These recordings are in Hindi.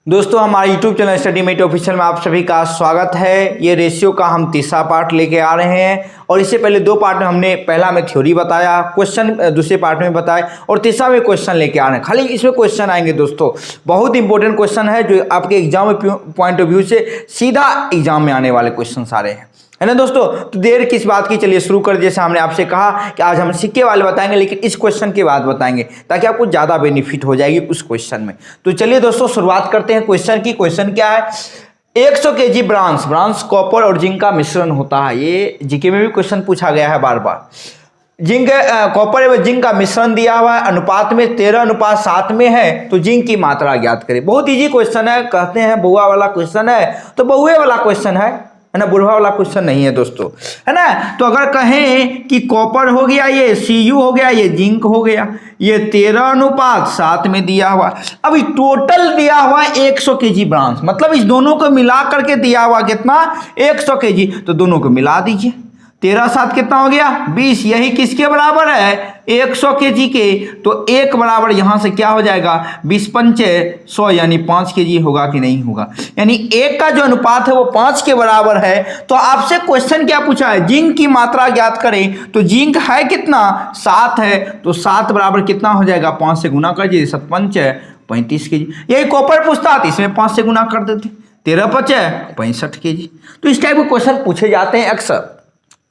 दोस्तों हमारे YouTube चैनल स्टडीमेट ऑफिशियल में आप सभी का स्वागत है। ये रेशियो का हम तीसरा पार्ट लेके आ रहे हैं और इससे पहले दो पार्ट में हमने पहला में थ्योरी बताया, क्वेश्चन दूसरे पार्ट में बताए और तीसरा में क्वेश्चन लेके आ रहे हैं। खाली इसमें क्वेश्चन आएंगे दोस्तों, बहुत इंपॉर्टेंट क्वेश्चन है जो आपके एग्जाम पॉइंट ऑफ व्यू से सीधा एग्जाम में आने वाले क्वेश्चन सारे हैं, है ना दोस्तों। तो देर किस बात की, चलिए शुरू कर। जैसे हमने आपसे कहा कि आज हम सिक्के वाले बताएंगे, लेकिन इस क्वेश्चन के बाद बताएंगे ताकि आपको ज़्यादा बेनिफिट हो जाएगी उस क्वेश्चन में। तो चलिए दोस्तों शुरुआत करते हैं क्वेश्चन की। क्वेश्चन क्या है, 100 kg ब्रांस कॉपर और जिंक का मिश्रण होता है। ये जीके में भी क्वेश्चन पूछा गया है बार बार। जिंक कॉपर एवं जिंक का मिश्रण दिया हुआ है, अनुपात में 13:7 में है, तो जिंक की मात्रा ज्ञात करें। बहुत इजी क्वेश्चन है, कहते हैं बुआ वाला क्वेश्चन है तो बहुए वाला क्वेश्चन है ना, बुढ़वा वाला क्वेश्चन नहीं है दोस्तों, है ना। तो अगर कहें कि कॉपर हो गया, ये Cu हो गया, ये जिंक हो गया, ये 13:7 में दिया हुआ। अब टोटल दिया हुआ 100 kg ब्रांस, मतलब इस दोनों को मिला करके दिया हुआ कितना, 100 kg। तो दोनों को मिला दीजिए, 13:7 कितना हो गया, 20। यही किसके बराबर है, 100 kg के। तो एक बराबर यहां से क्या हो जाएगा, 20×5 100 यानी 5 kg होगा कि नहीं होगा। यानी एक का जो अनुपात है वो 5 के बराबर है। तो आपसे क्वेश्चन क्या पूछा है, जिंक की मात्रा ज्ञात करें। तो जिंक है कितना, 7 है, तो 7 बराबर कितना हो जाएगा, 5 से गुना कर दीजिए, 7×5 35 kg। यही कॉपर पूछता तो इसमें 5 से गुना कर देते, 13×5 65 kg। तो इस टाइप के क्वेश्चन पूछे जाते हैं अक्सर,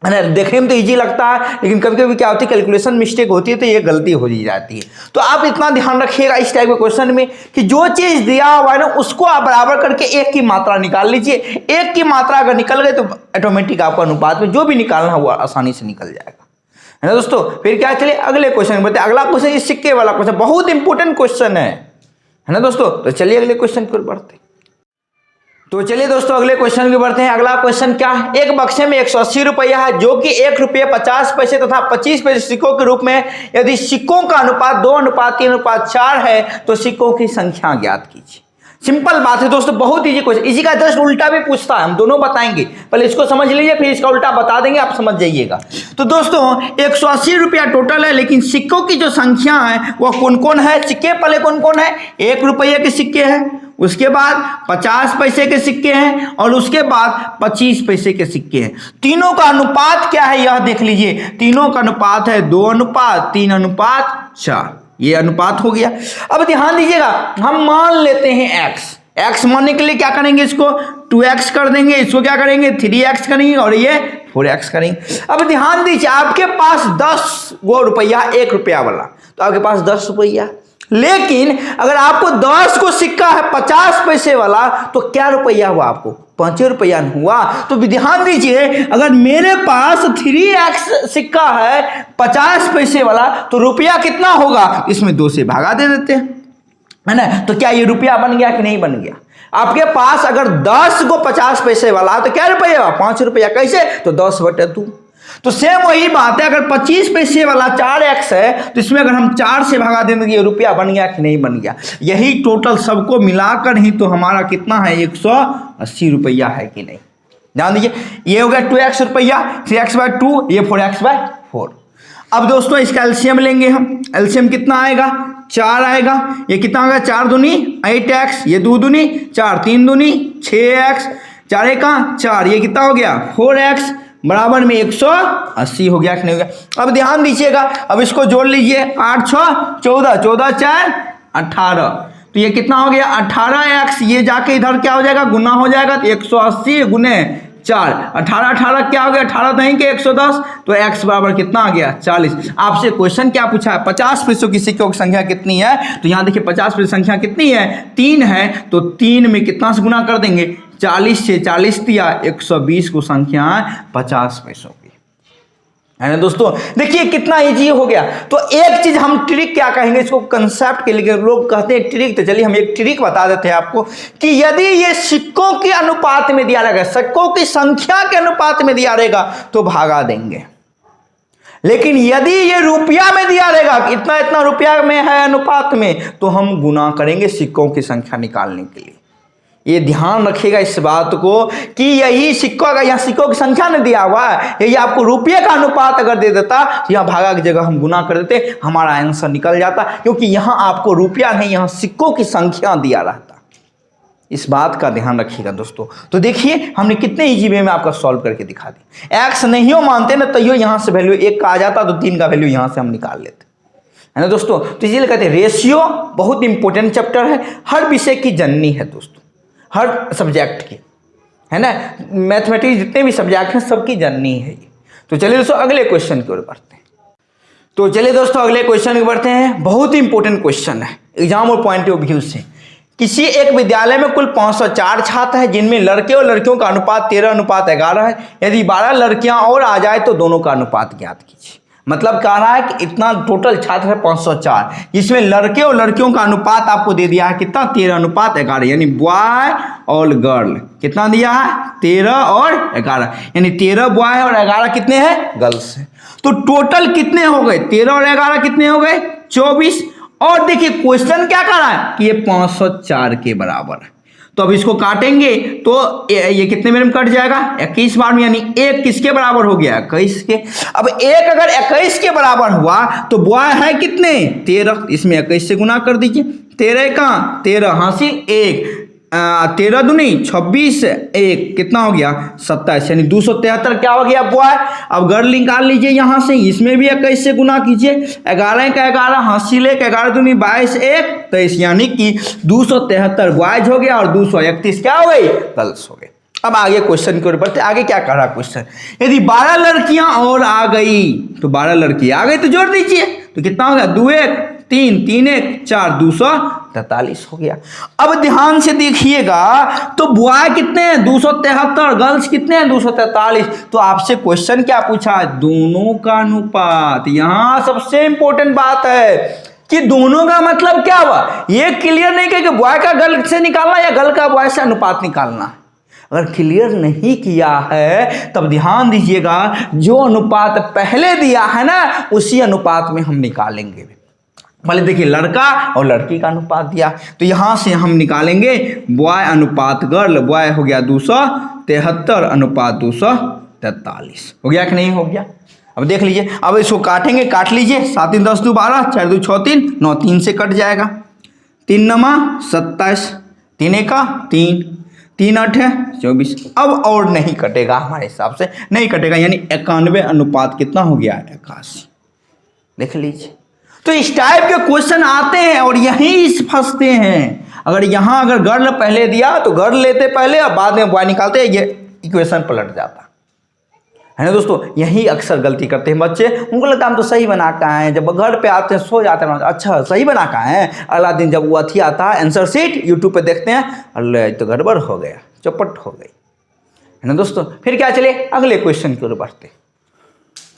है ना। देखने में तो इजी लगता है, लेकिन कभी कभी क्या होती है, कैलकुलेशन मिस्टेक होती है तो ये गलती हो जाती है। तो आप इतना ध्यान रखिएगा इस टाइप के क्वेश्चन में कि जो चीज दिया हुआ है ना उसको आप बराबर करके एक की मात्रा निकाल लीजिए। एक की मात्रा अगर निकल गई तो ऑटोमेटिक आपको अनुपात में जो भी निकालना हुआ आसानी से निकल जाएगा, है ना दोस्तों। फिर क्या, चलिए अगले क्वेश्चन बताए। अगला क्वेश्चन इस सिक्के वाला क्वेश्चन बहुत इंपॉर्टेंट क्वेश्चन है ना दोस्तों। तो चलिए अगले क्वेश्चन पर बढ़ते हैं। तो चलिए दोस्तों अगले क्वेश्चन की बढ़ते हैं। अगला क्वेश्चन क्या है, एक बक्से में 180 रुपया है जो कि 1 रुपये 50 पैसे तथा 25 पैसे सिक्कों के रूप में। यदि सिक्कों का अनुपात 2:3:4 है तो सिक्कों की संख्या ज्ञात कीजिए। सिंपल बात है दोस्तों, बहुत इजी क्वेश्चन। इसी का जस्ट उल्टा भी पूछता है, हम दोनों बताएंगे। पहले इसको समझ लीजिए फिर इसका उल्टा बता देंगे, आप समझ जाइएगा। तो दोस्तों 180 रुपया टोटल है, लेकिन सिक्कों की जो संख्या है वह कौन कौन है। सिक्के पहले कौन कौन है, 1 रुपये के सिक्के हैं, उसके बाद 50 पैसे के सिक्के हैं और उसके बाद 25 पैसे के सिक्के हैं। तीनों का अनुपात क्या है यह देख लीजिए। तीनों का अनुपात है 2:3:4, ये अनुपात हो गया। अब ध्यान दीजिएगा, हम मान लेते हैं x मानने के लिए क्या करेंगे, इसको 2x कर देंगे, इसको क्या करेंगे 3x करेंगे और ये 4x करेंगे। अब ध्यान दीजिए, आपके पास 10 गो रुपया, 1 रुपया वाला, तो आपके पास 10 रुपया। लेकिन अगर आपको 10 को सिक्का है 50 पैसे वाला, तो क्या रुपया हुआ, आपको 5 रुपया हुआ। तो ध्यान दीजिए, अगर मेरे पास 3x सिक्का है 50 पैसे वाला, तो रुपया कितना होगा, इसमें 2 से भागा दे देते हैं, है ना। तो क्या ये रुपया बन गया कि नहीं बन गया। आपके पास अगर 10 को 50 पैसे वाला तो क्या रुपया, 5 रुपया। कैसे, तो 10/2। तो सेम वही बात है, अगर 25 पैसे वाला 4x है तो इसमें अगर हम 4 से भगा देंगे तो ये रुपया बन गया कि नहीं बन गया। यही टोटल सबको मिलाकर ही तो हमारा कितना है, 180 रुपया है कि नहीं। ध्यान दीजिए, ये हो गया 2x रुपया, 3x/2, ये 4x/4। अब दोस्तों इसका एलसीएम लेंगे हम। एलसीएम कितना आएगा, 4 आएगा। ये कितना होगा, 4 दूनी 8x, ये 2 दूनी 4, 3 दूनी 6x, 4 का 4, ये कितना हो गया 4x बराबर में 180 हो गया कि नहीं हो गया। अब ध्यान दीजिएगा, अब इसको जोड़ लीजिए, 8 6 14, 14 4 18, तो ये कितना हो गया 18x। ये जाके इधर क्या हो जाएगा, गुना हो जाएगा, तो 180 गुने 4, 18 18 क्या हो गया, 18 नहीं के 110, तो x बराबर कितना आ गया 40। आपसे क्वेश्चन क्या पूछा है, 50 पैसों की सिक्कों की संख्या कितनी है। तो यहाँ देखिए 50 पैसे संख्या कितनी है, 3 है, तो 3 में कितना से गुना कर देंगे, 40 से 40 दिया, 120 को संख्या 50 पैसों की, है ना दोस्तों। देखिए कितना इजी हो गया। तो एक चीज हम ट्रिक क्या कहेंगे इसको, कंसेप्ट के लिए लोग कहते हैं ट्रिक, तो चलिए हम एक ट्रिक बता देते हैं आपको कि यदि ये सिक्कों के अनुपात में दिया रहेगा, सिक्कों की संख्या के अनुपात में दिया रहेगा तो भागा देंगे। लेकिन यदि ये रुपया में दिया रहेगा, इतना इतना रुपया में है अनुपात में, तो हम गुना करेंगे सिक्कों की संख्या निकालने के लिए। ये ध्यान रखिएगा इस बात को कि यही सिक्कों का, यहाँ सिक्कों की संख्या नहीं दिया हुआ है, यही आपको रुपये का अनुपात अगर दे देता तो यहाँ भागा की जगह हम गुना कर देते, हमारा आंसर निकल जाता। क्योंकि यहाँ आपको रुपया नहीं, यहाँ सिक्कों की संख्या दिया रहता। इस बात का ध्यान रखिएगा दोस्तों। तो देखिए हमने कितने इजी वे में आपका सॉल्व करके दिखा दी। एक्स नहीं हो मानते ना तो यहाँ से वैल्यू 1 का आ जाता तो 3 का वैल्यू यहाँ से हम निकाल लेते, है ना दोस्तों। तो इसीलिए कहते हैं रेशियो बहुत इंपॉर्टेंट चैप्टर है, हर विषय की जननी है दोस्तों, हर सब्जेक्ट की, है ना। मैथमेटिक्स जितने भी सब्जेक्ट हैं सबकी जननी है ये। तो चलिए दोस्तों अगले क्वेश्चन की ओर बढ़ते हैं। तो चलिए दोस्तों अगले क्वेश्चन की बढ़ते हैं। बहुत ही इंपॉर्टेंट क्वेश्चन है एग्जाम और पॉइंट ऑफ व्यू से। किसी एक विद्यालय में कुल 504 छात्र हैं जिनमें लड़के और लड़कियों का अनुपात 13:11 है। यदि 12 लड़कियां और आ जाए तो दोनों का अनुपात ज्ञात कीजिए। मतलब कह रहा है कि इतना टोटल छात्र है 504, जिसमें लड़के और लड़कियों का अनुपात आपको दे दिया है कितना, 13:11, यानी बॉय और गर्ल कितना दिया है, 13 और 11, यानी 13 बॉय है और 11 कितने हैं, गर्ल्स हैं। तो टोटल कितने हो गए, 13 और 11 कितने हो गए, 24। और देखिए क्वेश्चन क्या कर रहा है कि ये 504 के बराबर है। तो अब इसको काटेंगे तो ये कितने में कट जाएगा, 21 बार में, यानी 1 किसके बराबर हो गया, 21 के। अब 1 अगर 21 के बराबर हुआ तो बॉय है कितने, 13, इसमें 21 से गुना कर दीजिए। 13 का 13 हासिल 1, 13 दूनी 26, 1 कितना हो गया, 27, यानी 273 क्या हो गया बॉय। अब गर्ल निकाल लीजिए यहाँ से, इसमें भी 21 से गुना कीजिए। 11 का 11 हासिल 1, 11 दूनी 22, 1 23, यानी कि 273 बॉयज हो गया और 231 क्या हो गई, गर्ल्स हो गए। अब आगे क्वेश्चन की ओर बढ़ते, आगे क्या कह रहा क्वेश्चन, यदि 12 लड़कियां और आ गई तो 12 लड़की आ गई तो जोड़ दीजिए, तो कितना हो गया, 2 1 3 3 1 4 243 हो गया। अब ध्यान से देखिएगा तो बॉय कितने हैं 273, गर्ल्स कितने हैं 243। तो आपसे क्वेश्चन क्या पूछा है, दोनों का अनुपात। यहां सबसे इंपॉर्टेंट बात है कि दोनों का मतलब क्या हुआ, ये क्लियर नहीं किया कि बॉय का गर्ल से निकालना या गर्ल का बॉय से अनुपात निकालना है। अगर क्लियर नहीं किया है तब ध्यान दीजिएगा, जो अनुपात पहले दिया है ना उसी अनुपात में हम निकालेंगे। पहले देखिए लड़का और लड़की का अनुपात दिया, तो यहां से हम निकालेंगे बॉय अनुपात गर्ल, बॉय हो गया 273 अनुपात 243, हो गया कि नहीं हो गया। अब देख लीजिए, अब इसको काटेंगे, काट लीजिए, 7 3 10 2 12, 4 2 6 3 9 3 से कट जाएगा, 3 9 27, 3 1 3 3 8 24। अब और नहीं कटेगा, हमारे हिसाब से नहीं कटेगा, यानी 91 अनुपात कितना हो गया, 81। देख लीजिए, तो इस टाइप के क्वेश्चन आते हैं और यहीं फंसते हैं। अगर यहाँ अगर गर्ल पहले दिया तो गर्ल लेते पहले और बाद में बॉय निकालते, ये इक्वेशन पलट जाता है ना दोस्तों। यही अक्सर गलती करते हैं बच्चे, उनको लगता है हम तो सही बना के आए हैं, जब घर पे आते हैं सो जाते हैं, अच्छा सही बना के आए हैं, अगला दिन जब वो अथी आता है आंसर शीट यूट्यूब पे देखते हैं, अल्लाह तो गड़बड़ हो गया, चौपट हो गई, है ना दोस्तों। फिर क्या, चलिए अगले क्वेश्चन की ओर बढ़ते।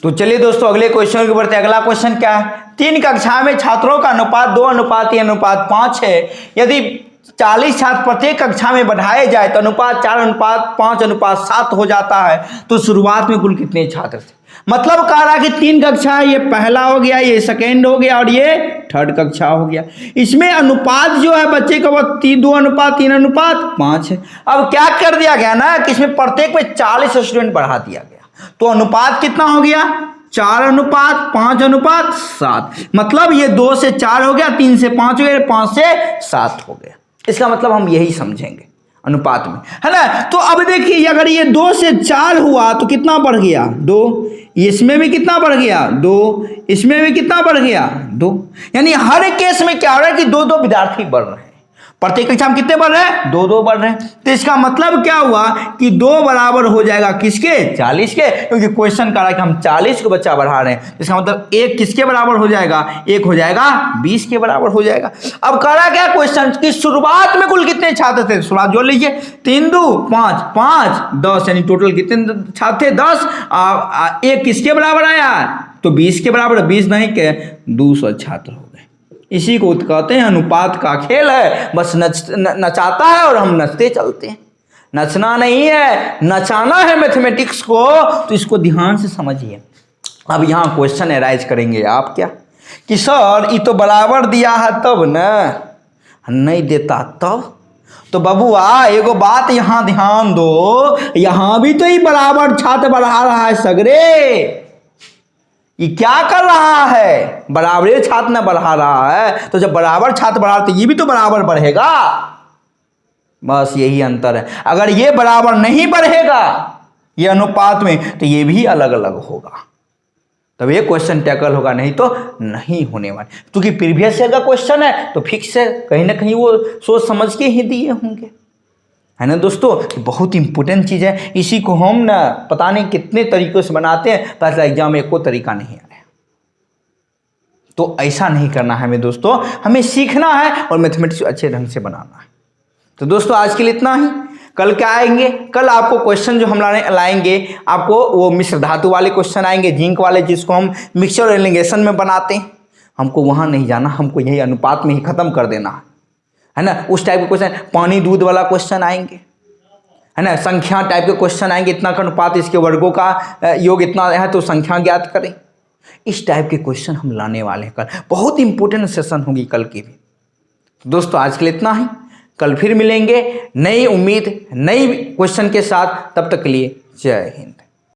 तो चलिए दोस्तों अगले क्वेश्चन की बढ़ते। अगला क्वेश्चन क्या है, 3 कक्षा में छात्रों का अनुपात 2:3:5 है। यदि 40 छात्र प्रत्येक कक्षा में बढ़ाए जाए तो अनुपात 4:5:7 हो जाता है। तो शुरुआत में कुल कितने छात्र थे, मतलब कह रहा कि 3 कक्षा है, ये पहला हो गया, ये सेकेंड हो गया और ये थर्ड कक्षा हो गया। इसमें अनुपात जो है बच्चे का वो 2:3:5 है। अब क्या कर दिया गया ना कि इसमें प्रत्येक में 40 स्टूडेंट बढ़ा दिया गया, तो अनुपात कितना हो गया, 4:5:7। मतलब ये 2 से 4 हो गया, 3 से 5 हो गया, 5 से 7 हो गया। इसका मतलब हम यही समझेंगे अनुपात में, है ना। तो अब देखिए अगर ये 2 से 4 हुआ तो कितना बढ़ गया, 2, इसमें भी कितना बढ़ गया, 2, इसमें भी कितना बढ़ गया, 2। यानी हर केस में क्या हो रहा है कि 2-2 विद्यार्थी बढ़ रहे हैं, प्रत्येक कक्षा में कितने बढ़ रहे हैं, 2-2 बढ़ रहे हैं। तो इसका मतलब क्या हुआ कि 2 बराबर हो जाएगा किसके, 40 के, क्योंकि क्वेश्चन कर रहा है कि हम 40 को बच्चा बढ़ा रहे हैं। इसका मतलब 1 किसके बराबर हो जाएगा, 1 हो जाएगा 20 के बराबर हो जाएगा। अब कर रहा क्या क्वेश्चन की शुरुआत में कुल कितने छात्र थे, शुरुआत जोड़ लीजिए, 3 2 5 5 10, यानी टोटल कितने छात्र थे, 10। 1 किसके बराबर आया, तो 20 के बराबर, 20 नहीं के 200 छात्र हो गए। इसी को कहते हैं अनुपात का खेल है, बस नचाता है और हम नचते चलते हैं। नचना नहीं है, नचाना है मैथमेटिक्स को, तो इसको ध्यान से समझिए। अब यहाँ क्वेश्चन एराइज करेंगे आप क्या कि सर ये तो बराबर दिया है तब ना, नहीं देता तब। तो बबुआ एगो बात यहाँ ध्यान दो, यहाँ भी तो ये बराबर छात्र बढ़ा रहा है सगरे, ये क्या कर रहा है, बराबर छात्र न बढ़ा रहा है। तो जब बराबर छात्र बढ़ा तो ये भी तो बराबर बढ़ेगा, बस यही अंतर है। अगर ये बराबर नहीं बढ़ेगा ये अनुपात में तो ये भी अलग अलग होगा, तब ये क्वेश्चन टैकल होगा, नहीं तो नहीं होने वाले। क्योंकि प्रीवियस ईयर का क्वेश्चन है तो फिक्स है, कहीं ना कहीं वो सोच समझ के ही दिए होंगे, है ना दोस्तों। बहुत इंपॉर्टेंट चीज़ है, इसी को हम ना पता नहीं कितने तरीकों से बनाते हैं, पता चला एग्जाम में कोई तरीका नहीं आ रहा। तो ऐसा नहीं करना है हमें दोस्तों, हमें सीखना है और मैथमेटिक्स अच्छे ढंग से बनाना है। तो दोस्तों आज के लिए इतना ही। कल क्या आएंगे, कल आपको क्वेश्चन जो हम लाएंगे आपको वो मिश्र धातु वाले क्वेश्चन आएंगे, जिंक वाले, जिसको हम मिक्सचर और एलिगेशन में बनाते हैं। हमको वहाँ नहीं जाना, हमको यही अनुपात में ही खत्म कर देना है ना। उस टाइप के क्वेश्चन, पानी दूध वाला क्वेश्चन आएंगे, है ना। संख्या टाइप के क्वेश्चन आएंगे, इतना का अनुपात, इसके वर्गों का योग इतना है तो संख्या ज्ञात करें। इस टाइप के क्वेश्चन हम लाने वाले हैं कल। बहुत इंपॉर्टेंट सेशन होगी कल की भी। दोस्तों आज के लिए इतना ही, कल फिर मिलेंगे नई उम्मीद नई क्वेश्चन के साथ। तब तक के लिए जय हिंद।